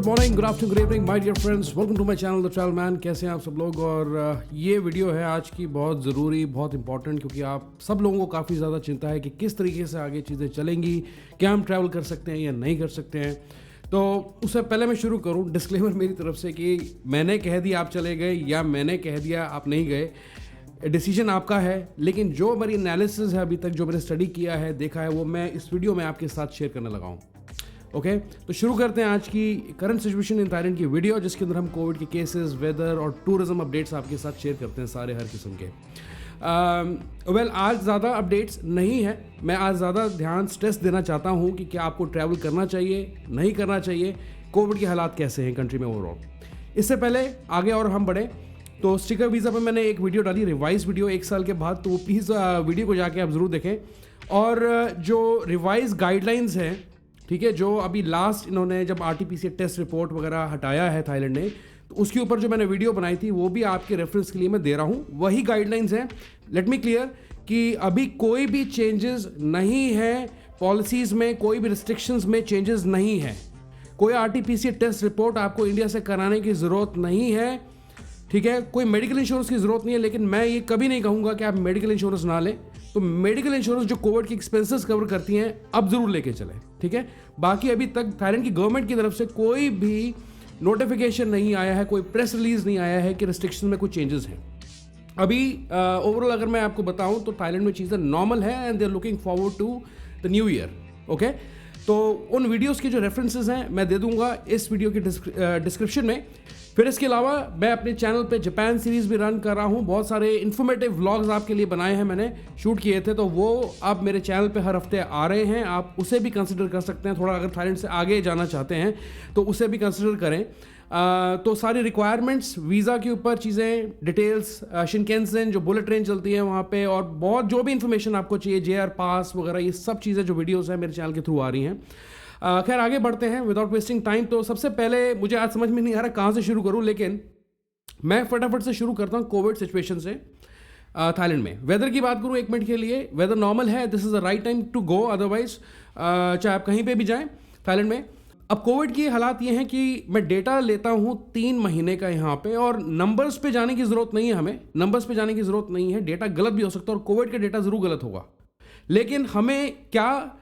Good morning, good afternoon, good evening my dear friends, welcome to my channel the travel man. कैसे हैं आप सब लोग। और ये वीडियो है आज की बहुत ज़रूरी, बहुत इंपॉर्टेंट, क्योंकि आप सब लोगों को काफ़ी ज़्यादा चिंता है कि किस तरीके से आगे चीज़ें चलेंगी, क्या हम ट्रैवल कर सकते हैं या नहीं कर सकते हैं। तो उससे पहले मैं शुरू करूँ डिस्क्लेमर मेरी तरफ से कि मैंने कह दिया आप चले गए या मैंने कह दिया आप नहीं गए, डिसीजन आपका है। लेकिन जो मेरी एनालिसिस है अभी तक, जो मैंने स्टडी किया है, देखा है, वो मैं इस वीडियो में आपके साथ शेयर करने लगा हूँ। ओके, तो शुरू करते हैं आज की करंट सिचुएशन इन थाईलैंड की वीडियो, जिसके अंदर हम कोविड के केसेस, वेदर और टूरिज्म अपडेट्स आपके साथ शेयर करते हैं, सारे हर किस्म के। आज ज़्यादा अपडेट्स नहीं है। मैं आज ज़्यादा ध्यान स्ट्रेस देना चाहता हूँ कि क्या आपको ट्रैवल करना चाहिए, नहीं करना चाहिए, कोविड के हालात कैसे हैं कंट्री में ओवरऑल। इससे पहले आगे और हम बढ़े तो स्टिकर वीज़ा पर मैंने एक वीडियो डाली, रिवाइज वीडियो 1 साल के बाद, तो प्लीज़ वीडियो को जाके आप ज़रूर देखें। और जो रिवाइज गाइडलाइंस हैं, ठीक है, जो अभी लास्ट इन्होंने जब RT-PCR टेस्ट रिपोर्ट वगैरह हटाया है थाईलैंड ने, तो उसके ऊपर जो मैंने वीडियो बनाई थी वो भी आपके रेफरेंस के लिए मैं दे रहा हूँ। वही गाइडलाइंस हैं। लेट मी क्लियर कि अभी कोई भी चेंजेस नहीं है पॉलिसीज़ में, कोई भी रिस्ट्रिक्शंस में चेंजेस नहीं है। कोई RT-PCR टेस्ट रिपोर्ट आपको इंडिया से कराने की ज़रूरत नहीं है, ठीक है। कोई मेडिकल इंश्योरेंस की ज़रूरत नहीं है। लेकिन मैं ये कभी नहीं कहूँगा कि आप मेडिकल इंश्योरेंस ना लें। तो मेडिकल इंश्योरेंस जो कोविड की एक्सपेंसेस कवर करती हैं, अब ज़रूर लेके चलें, ठीक है। बाकी अभी तक थाईलैंड की गवर्नमेंट की तरफ से कोई भी नोटिफिकेशन नहीं आया है, कोई प्रेस रिलीज नहीं आया है कि रिस्ट्रिक्शन में कुछ चेंजेस हैं। अभी ओवरऑल अगर मैं आपको बताऊं तो थाईलैंड में चीज़ें नॉर्मल है and they are looking forward to the new year. Okay, तो उन वीडियोस के जो रेफरेंसेस हैं मैं दे दूंगा इस वीडियो की डिस्क्रिप्शन में। फिर इसके अलावा मैं अपने चैनल पे जापान सीरीज़ भी रन कर रहा हूँ। बहुत सारे इन्फॉर्मेटिव व्लॉग्स आपके लिए बनाए हैं, मैंने शूट किए थे, तो वो अब मेरे चैनल पे हर हफ्ते आ रहे हैं। आप उसे भी कंसिडर कर सकते हैं। थोड़ा अगर थाईलैंड से आगे जाना चाहते हैं तो उसे भी कंसिडर करें। तो सारी रिक्वायरमेंट्स, वीज़ा के ऊपर चीज़ें, डिटेल्स, शिनकेनसेन जो बुलेट ट्रेन चलती है वहाँ पे, और बहुत जो भी इन्फॉर्मेशन आपको चाहिए, JR पास वगैरह, ये सब चीज़ें जो वीडियोज़ हैं मेरे चैनल के थ्रू आ रही हैं। खैर आगे बढ़ते हैं विदाउट वेस्टिंग टाइम। तो सबसे पहले मुझे आज समझ में नहीं आ रहा कहाँ से शुरू करूँ, लेकिन मैं फटाफट से शुरू करता हूँ कोविड सिचुएशन से थाईलैंड में। वेदर की बात करूँ 1 मिनट के लिए, वेदर नॉर्मल है। This is the right time to go, otherwise चाहे आप कहीं पे भी जाएं थाईलैंड में। अब कोविड की हालात ये हैं कि मैं डेटा लेता हूँ 3 महीने का यहाँ पे, और नंबर्स पे जाने की ज़रूरत नहीं है, हमें नंबर्स पे जाने की ज़रूरत नहीं है। डेटा गलत भी हो सकता है और कोविड का डेटा ज़रूर गलत होगा, लेकिन हमें क्या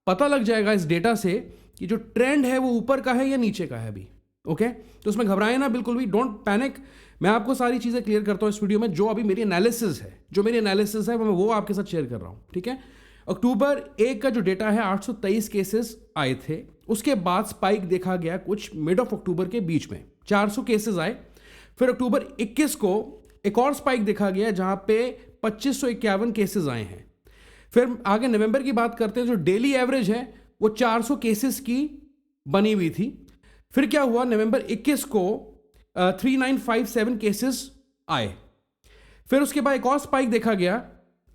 पता लग जाएगा इस डेटा से कि जो ट्रेंड है वो ऊपर का है या नीचे का है अभी। ओके, तो उसमें घबराएं ना बिल्कुल भी, डोंट पैनिक। मैं आपको सारी चीज़ें क्लियर करता हूँ इस वीडियो में। जो अभी मेरी एनालिसिस है वो आपके साथ शेयर कर रहा हूँ, ठीक है। अक्टूबर 1 का जो डेटा है 823 केसेस आए थे। उसके बाद स्पाइक देखा गया कुछ मिड ऑफ अक्टूबर के बीच में, 400 केसेस आए। फिर अक्टूबर 21 को एक और स्पाइक देखा गया जहाँ पे 2551 केसेस आए हैं। फिर आगे नवंबर की बात करते हैं, जो डेली एवरेज है वो 400 केसेस की बनी हुई थी। फिर क्या हुआ, नवंबर 21 को 3957 केसेस आए। फिर उसके बाद एक और स्पाइक देखा गया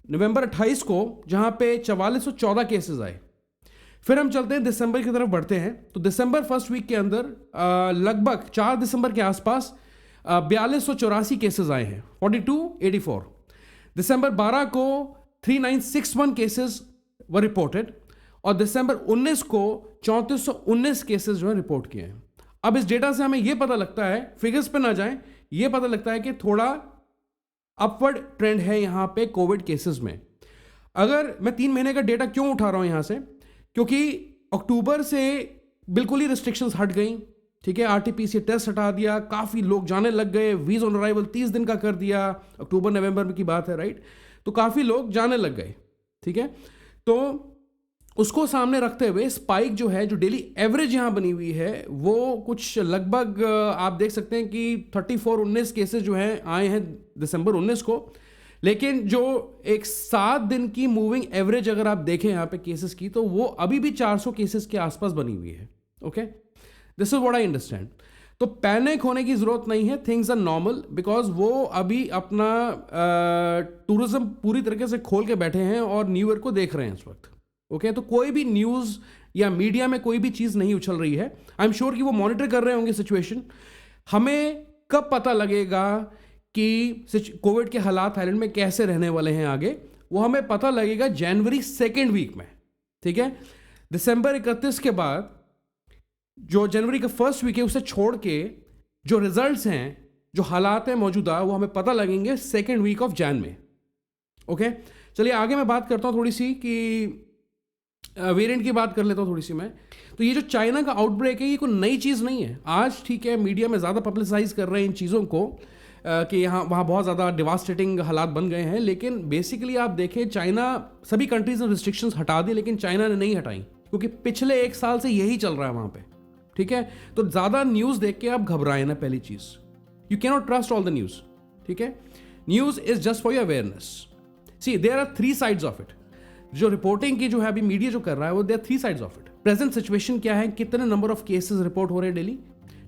नवंबर 28 को, जहां पे 4414 केसेस आए। फिर हम चलते हैं दिसंबर की तरफ बढ़ते हैं। तो दिसंबर फर्स्ट वीक के अंदर लगभग 4 दिसंबर के आसपास 4284 केसेस आए हैं, 4284। दिसंबर 12 को 3961 केसेस वर रिपोर्टेड, और दिसंबर 19 को 3419 केसेस जो है रिपोर्ट किए हैं। अब इस डेटा से हमें यह पता लगता है, फिगर्स पे ना जाएं, यह पता लगता है कि थोड़ा अपवर्ड ट्रेंड है यहाँ पे कोविड केसेस में। अगर मैं 3 महीने का डेटा क्यों उठा रहा हूँ यहाँ से, क्योंकि अक्टूबर से बिल्कुल ही रिस्ट्रिक्शंस हट गई, ठीक है। RT-PCR टेस्ट हटा दिया, काफ़ी लोग जाने लग गए, वीज़ा ऑन अराइवल 30 दिन का कर दिया, अक्टूबर नवंबर की बात है, राइट। तो काफ़ी लोग जाने लग गए, ठीक है। तो उसको सामने रखते हुए स्पाइक जो है, जो डेली एवरेज यहाँ बनी हुई है, वो कुछ लगभग आप देख सकते हैं कि 3419 केसेस जो हैं आए हैं दिसंबर 19 को। लेकिन जो एक 7 दिन की मूविंग एवरेज अगर आप देखें यहाँ पे केसेस की, तो वो अभी भी 400 केसेस के आसपास बनी हुई है। Okay, this is what I understand. तो पैनिक होने की ज़रूरत नहीं है, थिंग्स आर नॉर्मल, बिकॉज वो अभी अपना टूरिज्म पूरी तरीके से खोल के बैठे हैं और न्यू ईयर को देख रहे हैं इस वक्त। ओके, तो कोई भी न्यूज़ या मीडिया में कोई भी चीज़ नहीं उछल रही है। आई एम श्योर कि वो मॉनिटर कर रहे होंगे सिचुएशन। हमें कब पता लगेगा कि कोविड के हालात थाईलैंड में कैसे रहने वाले हैं आगे, वो हमें पता लगेगा जनवरी 2nd वीक में, ठीक है। दिसंबर 31 के बाद जो जनवरी का फर्स्ट वीक है उसे छोड़ के जो रिजल्ट्स हैं, जो हालात हैं मौजूदा, वो हमें पता लगेंगे सेकेंड वीक ऑफ जैन में। ओके, चलिए आगे मैं बात करता हूँ थोड़ी सी कि वेरिएंट की बात कर लेता हूँ थोड़ी सी मैं। तो ये जो चाइना का आउटब्रेक है, ये कोई नई चीज़ नहीं है। आज ठीक है, मीडिया में ज़्यादा पब्लिसाइज कर रहे हैं इन चीज़ों को कि यहाँ वहाँ बहुत ज़्यादा डिवास्टेटिंग हालात बन गए हैं, लेकिन बेसिकली आप देखें, चाइना, सभी कंट्रीज ने रिस्ट्रिक्शंस हटा दी, लेकिन चाइना ने नहीं हटाई, क्योंकि पिछले 1 साल से यही चल रहा है वहाँ पे। ठीक है, तो ज़्यादा न्यूज़ देख के आप घबराएं ना। पहली चीज़, you can not trust all the news. ठीक है, news is just for your awareness. See, there are 3 sides of it. जो रिपोर्टिंग की जो है अभी मीडिया जो कर रहा है, वो there 3 sides of it. Present situation क्या है, कितने नंबर ऑफ केसेस रिपोर्ट हो रहे हैं डेली।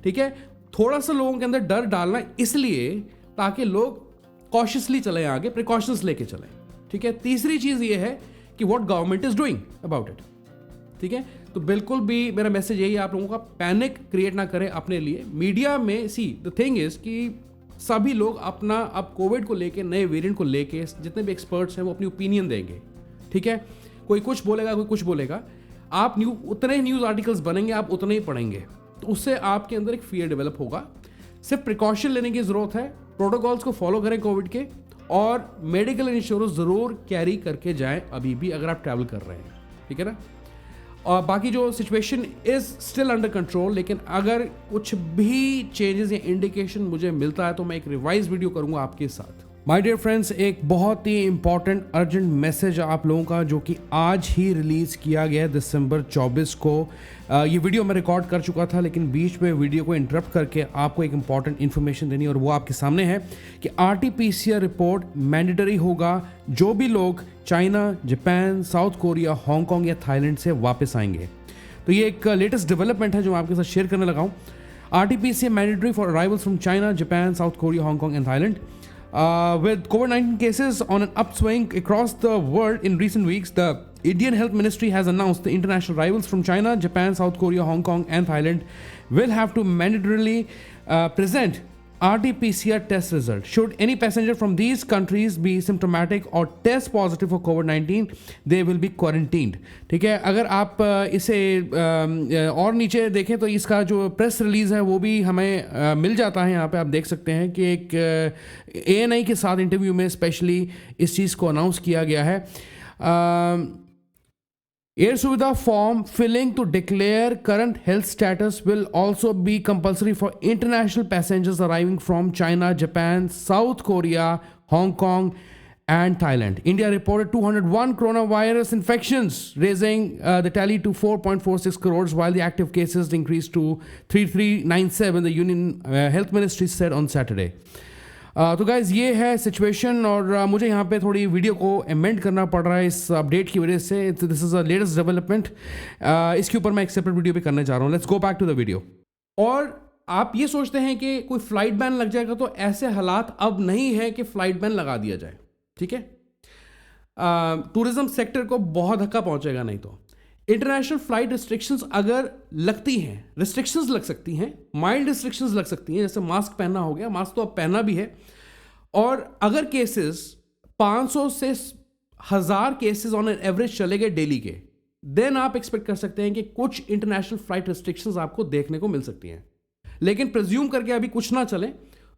ठीक है, थोड़ा सा लोगों के अंदर डर डालना इसलिए ताकि लोग कॉशियसली चलें आगे, प्रिकॉशंस लेके चलें। ठीक है, तीसरी चीज़ ये है कि what government is doing about it. ठीक है, तो बिल्कुल भी मेरा मैसेज यही है, आप लोगों का पैनिक क्रिएट ना करें अपने लिए। मीडिया में सी द थिंग इज कि सभी लोग अपना अब कोविड को लेके, नए वेरिएंट को लेके, जितने भी एक्सपर्ट्स हैं वो अपनी ओपिनियन देंगे। ठीक है, कोई कुछ बोलेगा, कोई कुछ बोलेगा। आप उतने न्यूज़ आर्टिकल्स बनेंगे, आप उतने ही पढ़ेंगे, तो उससे आपके अंदर एक फियर डेवलप होगा। सिर्फ प्रिकॉशन लेने की ज़रूरत है, प्रोटोकॉल्स को फॉलो करें कोविड के, और मेडिकल इंश्योरेंस ज़रूर कैरी करके जाएं अभी भी अगर आप ट्रैवल कर रहे हैं। ठीक है ना, और बाकी जो situation is still under control, लेकिन अगर कुछ भी चेंजेस या इंडिकेशन मुझे मिलता है तो मैं एक रिवाइज वीडियो करूंगा आपके साथ। माय डियर फ्रेंड्स, एक बहुत ही इंपॉर्टेंट अर्जेंट मैसेज आप लोगों का, जो कि आज ही रिलीज़ किया गया है दिसंबर 24 को। ये वीडियो मैं रिकॉर्ड कर चुका था, लेकिन बीच में वीडियो को इंटरप्ट करके आपको एक इंपॉर्टेंट इन्फॉर्मेशन देनी, और वो आपके सामने है कि RT-PCR रिपोर्ट मैंडेटरी होगा जो भी लोग China, Japan, south Korea, Hong Kong या थाईलैंड से वापस आएंगे। तो ये एक लेटेस्ट डेवलपमेंट है जो मैं आपके साथ शेयर करने लगा हूँ। RT-PCR mandatory for arrivals from China, Japan, south Korea, Hong Kong and Thailand. With COVID-19 cases on an upswing across the world in recent weeks, the Indian Health Ministry has announced the international arrivals from China, Japan, South Korea, Hong Kong, and Thailand will have to mandatorily present RT-PCR test result. Should any passenger from these countries be symptomatic or test positive for COVID-19, they will be quarantined. ठीक है, अगर आप इसे और नीचे देखें तो इसका जो प्रेस रिलीज़ है वो भी हमें मिल जाता है। यहाँ पे आप देख सकते हैं कि एक ANI के साथ इंटरव्यू में स्पेशली इस चीज़ को अनाउंस किया गया है। Air Suvidha form filling to declare current health status will also be compulsory for international passengers arriving from China, Japan, South Korea, Hong Kong, and Thailand. India reported 201 coronavirus infections, raising the tally to 4.46 crores, while the active cases increased to 3397, the Union Health Ministry said on Saturday. तो guys ये है situation, और मुझे यहाँ पे थोड़ी video को amend करना पड़ रहा है इस अपडेट की वजह से। This is a latest development, इसके ऊपर मैं एक सेपरेट वीडियो भी करने जा रहा हूँ। Let's go back to the video. और आप ये सोचते हैं कि कोई फ्लाइट बैन लग जाएगा, तो ऐसे हालात अब नहीं है कि फ्लाइट बैन लगा दिया जाए। ठीक है, टूरिज्म सेक्टर को बहुत धक्का पहुँचेगा नहीं तो। इंटरनेशनल फ्लाइट रिस्ट्रिक्शंस अगर लगती हैं, रिस्ट्रिक्शंस लग सकती हैं, माइल्ड रिस्ट्रिक्शंस लग सकती हैं, जैसे मास्क पहनना हो गया, मास्क तो अब पहना भी है। और अगर केसेस 500 से 1000 केसेस ऑन एन एवरेज चले गए डेली के, देन आप एक्सपेक्ट कर सकते हैं कि कुछ इंटरनेशनल फ्लाइट रिस्ट्रिक्शंस आपको देखने को मिल सकती हैं। लेकिन प्रिज्यूम करके अभी कुछ ना चले।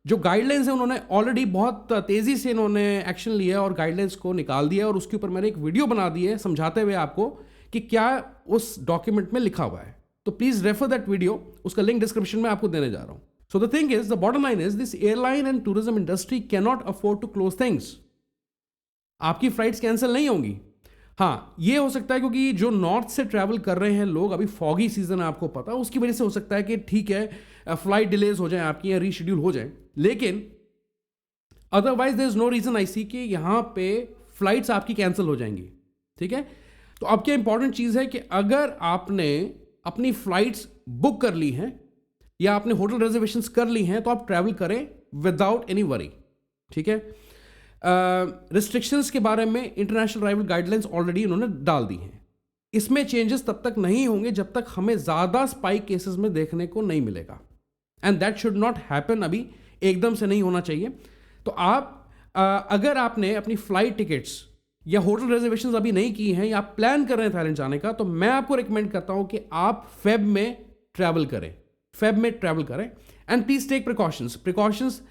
जो गाइडलाइंस है उन्होंने ऑलरेडी बहुत तेज़ी से इन्होंने एक्शन लिया और गाइडलाइंस को निकाल दिया, और उसके ऊपर मैंने एक वीडियो बना दी है समझाते हुए आपको कि क्या उस डॉक्यूमेंट में लिखा हुआ है। तो प्लीज रेफर दैट वीडियो, उसका लिंक डिस्क्रिप्शन में आपको देने जा रहा हूं। So the thing is, the bottom line is, this airline and tourism industry can not afford to close things. आपकी फ्लाइट्स कैंसिल नहीं होंगी। हाँ, ये हो सकता है क्योंकि जो नॉर्थ से ट्रैवल कर रहे हैं लोग, अभी फॉगी सीजन है आपको पता, उसकी वजह से हो सकता है कि ठीक है फ्लाइट डिलेज हो जाए आपकी या रीशेड्यूल हो जाए, लेकिन otherwise there is no reason I see कि यहाँ पे फ्लाइट्स आपकी कैंसिल हो जाएंगी। ठीक है, तो अब क्या इंपॉर्टेंट चीज़ है कि अगर आपने अपनी फ्लाइट्स बुक कर ली हैं या आपने होटल रिजर्वेशंस कर ली हैं, तो आप ट्रैवल करें विदाउट एनी वरी। ठीक है, रिस्ट्रिक्शंस के बारे में इंटरनेशनल अराइवल गाइडलाइंस ऑलरेडी उन्होंने डाल दी हैं। इसमें चेंजेस तब तक नहीं होंगे जब तक हमें ज़्यादा स्पाइक केसेस में देखने को नहीं मिलेगा, and that should not happen. अभी एकदम से नहीं होना चाहिए। तो आप अगर आपने अपनी फ्लाइट टिकट्स या होटल रिजर्वेशंस अभी नहीं की हैं, या आप प्लान कर रहे हैं थाईलैंड जाने का, तो मैं आपको रिकमेंड करता हूं कि आप फेब में ट्रैवल करें, फेब में ट्रैवल करें। एंड प्लीज टेक प्रिकॉशंस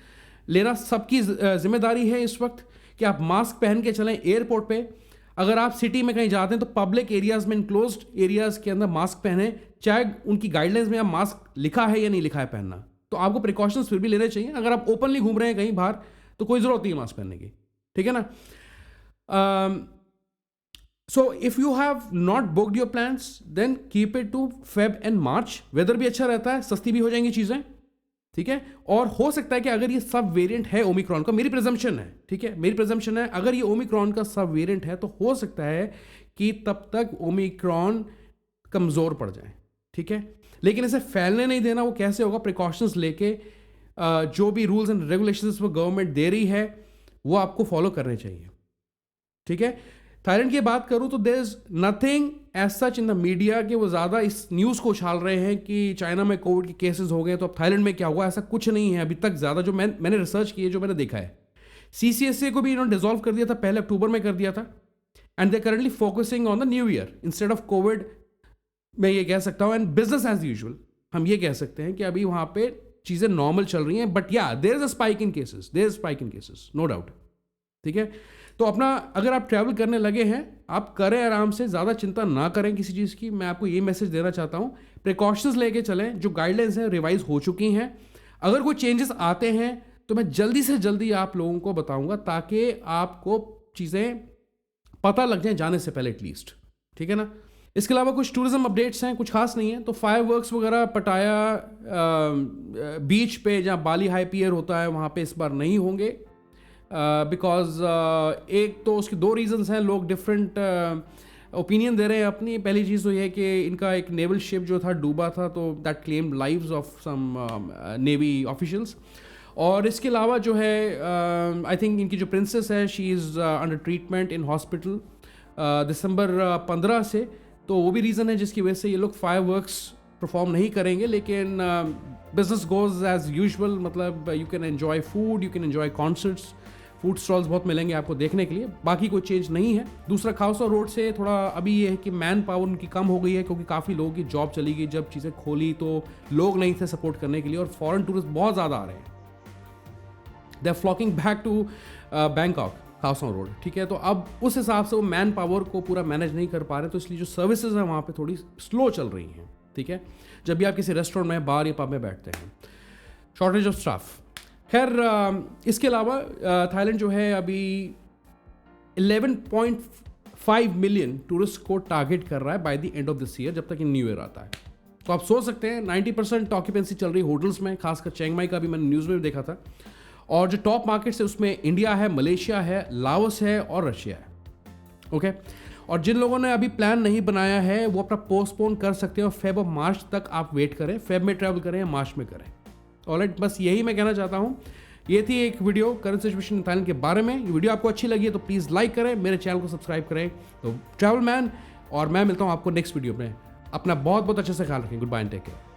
लेना सबकी जिम्मेदारी है इस वक्त कि आप मास्क पहन के चलें एयरपोर्ट पे। अगर आप सिटी में कहीं जाते हैं तो पब्लिक एरियाज में, इनक्लोज्ड एरियाज के अंदर मास्क पहने, चाहे उनकी गाइडलाइंस में आप मास्क लिखा है या नहीं लिखा है पहनना, तो आपको प्रिकॉशंस फिर भी लेने चाहिए। अगर आप ओपनली घूम रहे हैं कहीं बाहर तो कोई जरूरत नहीं है मास्क पहनने की, ठीक है ना। So if you have not booked your plans then keep it to Feb and March. Weather भी अच्छा रहता है, सस्ती भी हो जाएंगी चीज़ें, ठीक है। और हो सकता है कि अगर ये सब वेरिएंट है ओमिक्रॉन का, मेरी प्रिजम्पशन है, ठीक है, मेरी प्रिजम्पशन है, अगर ये ओमिक्रॉन का सब वेरिएंट है तो हो सकता है कि तब तक ओमिक्रॉन कमज़ोर पड़ जाए, ठीक है। लेकिन इसे फैलने नहीं देना। वो कैसे होगा? प्रिकॉशंस लेके जो भी रूल्स एंड रेगुलेशंस वो गवर्नमेंट दे रही है वो आपको फॉलो करने चाहिए, ठीक है। थाईलैंड की बात करूं तो there is nothing as such in the media कि वो ज़्यादा इस न्यूज़ को उछाल रहे हैं कि चाइना में कोविड के केसेस हो गए तो अब थाईलैंड में क्या हुआ। ऐसा कुछ नहीं है अभी तक ज़्यादा, जो मैंने रिसर्च की है, जो मैंने देखा है। CCSA को भी इन्होंने डिसॉल्व कर दिया था, पहले अक्टूबर में कर दिया था। And they currently focusing on the new year instead of Covid, मैं ये कह सकता हूँ। एंड बिजनेस एज यूजुअल हम ये कह सकते हैं कि अभी वहाँ पे चीज़ें नॉर्मल चल रही हैं। But yeah there is a spike in cases, no doubt, ठीक है। तो अपना अगर आप ट्रैवल करने लगे हैं, आप करें आराम से, ज़्यादा चिंता ना करें किसी चीज़ की। मैं आपको ये मैसेज देना चाहता हूँ, प्रिकॉशंस लेके चलें। जो गाइडलाइंस हैं रिवाइज हो चुकी हैं। अगर कोई चेंजेस आते हैं तो मैं जल्दी से जल्दी आप लोगों को बताऊंगा ताकि आपको चीज़ें पता लग जाएं जाने से पहले एटलीस्ट, ठीक है ना। इसके अलावा कुछ टूरिज्म अपडेट्स हैं, कुछ खास नहीं है। तो फायरवर्क्स वगैरह पटाया बीच पे जहाँ बाली हाई पियर होता है वहाँ पे इस बार नहीं होंगे, बिकॉज एक तो उसके दो रीजंस हैं। लोग डिफरेंट ओपिनियन दे रहे हैं अपनी। पहली चीज़ तो यह है कि इनका एक नेवल शिप जो था डूबा था, तो that claimed lives of some navy officials. और इसके अलावा जो है आई थिंक इनकी जो प्रिंसेस है she is under treatment in hospital दिसंबर 15 से। तो वो भी रीज़न है जिसकी वजह से ये लोग फायरवर्क्स परफॉर्म नहीं करेंगे। लेकिन बिजनेस गोज एज यूजुअल, मतलब you can enjoy food, you can enjoy concerts, food stalls बहुत मिलेंगे आपको देखने के लिए। बाकी कोई चेंज नहीं है। दूसरा, खाउसा रोड से थोड़ा अभी ये है कि मैन पावर उनकी कम हो गई है क्योंकि काफ़ी लोगों की जॉब चली गई। जब चीज़ें खोली तो लोग नहीं थे सपोर्ट करने के लिए, और फॉरेन टूरिस्ट बहुत ज़्यादा आ रहे हैं। They are flocking back to Bangkok, Khaosan road, ठीक है। तो अब उस हिसाब से वो मैन पावर को पूरा मैनेज नहीं कर पा रहे, तो इसलिए जो सर्विसेज हैं वहाँ पे थोड़ी स्लो चल रही हैं, ठीक है। जब भी आप किसी रेस्टोरेंट में, बार या पब में बैठते हैं, शॉर्टेज ऑफ स्टाफ। खैर इसके अलावा थाईलैंड जो है अभी 11.5 मिलियन टूरिस्ट को टारगेट कर रहा है by the end of this year, जब तक न्यू ईयर आता है। तो आप सोच सकते हैं 90% ऑक्यूपेंसी चल रही है होटल्स में, खासकर चिंग माई का भी मैंने न्यूज़ में भी देखा था। और जो टॉप मार्केट्स है उसमें इंडिया है, मलेशिया है, लाओस है और रशिया है, ओके। और जिन लोगों ने अभी प्लान नहीं बनाया है वो अपना पोस्टपोन कर सकते हैं और फेब और मार्च तक आप वेट करें। फेब में ट्रैवल करें या मार्च में करें, ऑलराइट। बस यही मैं कहना चाहता हूँ। ये थी एक video current situation in Thailand के बारे में। ये वीडियो आपको अच्छी लगी है तो प्लीज़ लाइक करें, मेरे चैनल को सब्सक्राइब करें। तो ट्रैवल मैन और मैं मिलता हूँ आपको नेक्स्ट वीडियो में। अपना बहुत बहुत अच्छे से ख्याल रखें। Goodbye and take care.